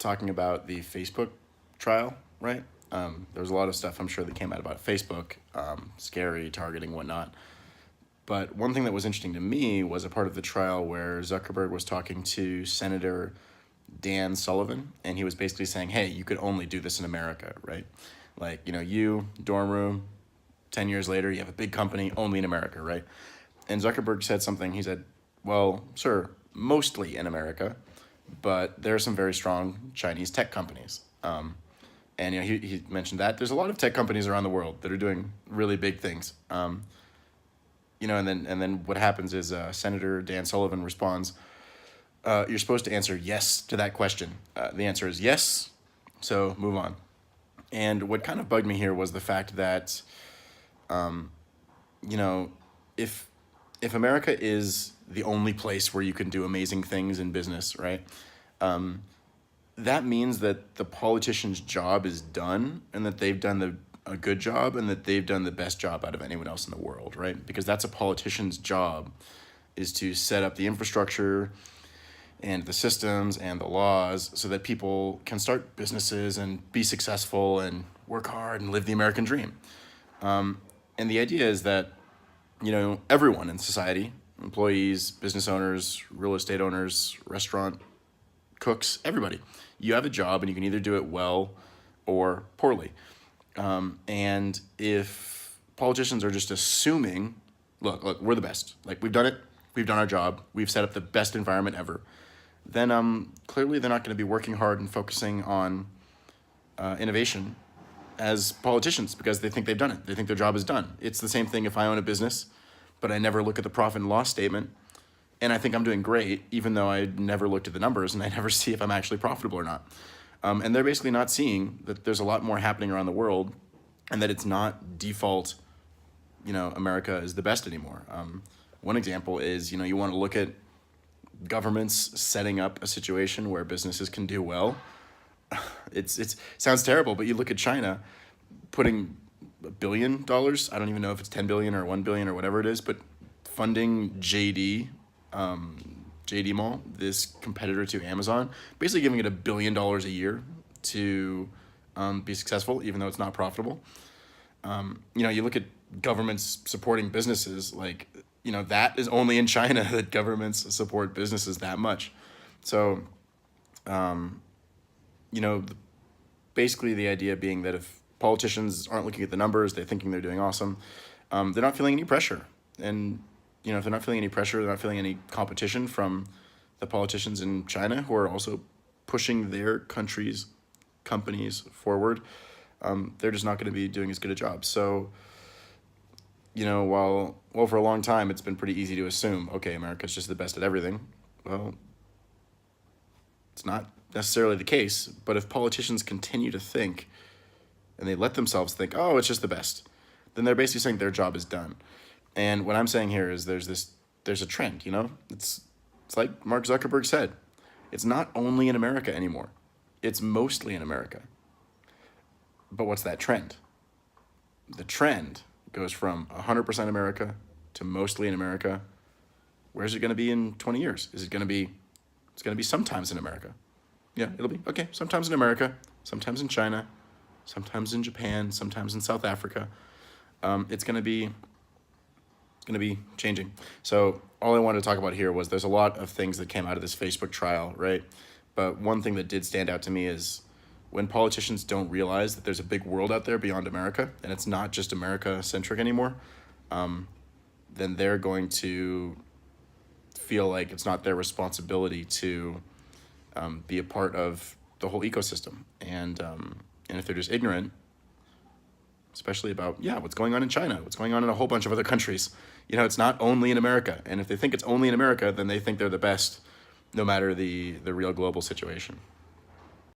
talking about the Facebook trial, right? There was a lot of stuff I'm sure that came out about Facebook, scary, targeting, whatnot. But one thing that was interesting to me was a part of the trial where Zuckerberg was talking to Senator Dan Sullivan, and he was basically saying, hey, you could only do this in America, right? Like, you, dorm room, 10 years later, you have a big company, only in America, right? And Zuckerberg said something, he said, well, sir, mostly in America, but there are some very strong Chinese tech companies. And he mentioned that there's a lot of tech companies around the world that are doing really big things. And then what happens is Senator Dan Sullivan responds, you're supposed to answer yes to that question. The answer is yes, so move on. And what kind of bugged me here was the fact that, if America is the only place where you can do amazing things in business, right? That means that the politician's job is done and that they've done a good job and that they've done the best job out of anyone else in the world, right? Because that's a politician's job, is to set up the infrastructure and the systems and the laws so that people can start businesses and be successful and work hard and live the American dream. And the idea is that, everyone in society, employees, business owners, real estate owners, restaurant cooks, everybody, you have a job and you can either do it well or poorly. And if politicians are just assuming, look, we're the best, like we've done it, we've done our job, we've set up the best environment ever, then clearly they're not going to be working hard and focusing on innovation as politicians because they think they've done it. They think their job is done. It's the same thing if I own a business, but I never look at the profit and loss statement, and I think I'm doing great, even though I never looked at the numbers and I never see if I'm actually profitable or not. And they're basically not seeing that there's a lot more happening around the world and that it's not default, America is the best anymore. One example is, you want to look at governments setting up a situation where businesses can do well. It sounds terrible, but you look at China putting $1 billion, I don't even know if it's 10 billion or 1 billion or whatever it is, but funding JD Mall, this competitor to Amazon, basically giving it $1 billion a year to be successful, even though it's not profitable. You look at governments supporting businesses, like, that is only in China that governments support businesses that much. So, basically the idea being that if politicians aren't looking at the numbers, they're thinking they're doing awesome, they're not feeling any pressure. And, if they're not feeling any pressure, they're not feeling any competition from the politicians in China who are also pushing their country's companies forward, they're just not going to be doing as good a job. So, while for a long time it's been pretty easy to assume, okay, America's just the best at everything, well, it's not necessarily the case. But if politicians continue to think, and they let themselves think, oh, it's just the best, then they're basically saying their job is done. And what I'm saying here is there's a trend, It's like Mark Zuckerberg said, it's not only in America anymore. It's mostly in America. But what's that trend? The trend goes from 100% America to mostly in America. Where's it going to be in 20 years? It's going to be sometimes in America. Yeah, it'll be, okay, sometimes in America, sometimes in China, sometimes in Japan, sometimes in South Africa. It's going to be changing. So all I wanted to talk about here was there's a lot of things that came out of this Facebook trial, right? But one thing that did stand out to me is when politicians don't realize that there's a big world out there beyond America, and it's not just America-centric anymore, then they're going to feel like it's not their responsibility to be a part of the whole ecosystem. And if they're just ignorant, especially about, what's going on in China, what's going on in a whole bunch of other countries, it's not only in America. And if they think it's only in America, then they think they're the best, no matter the real global situation.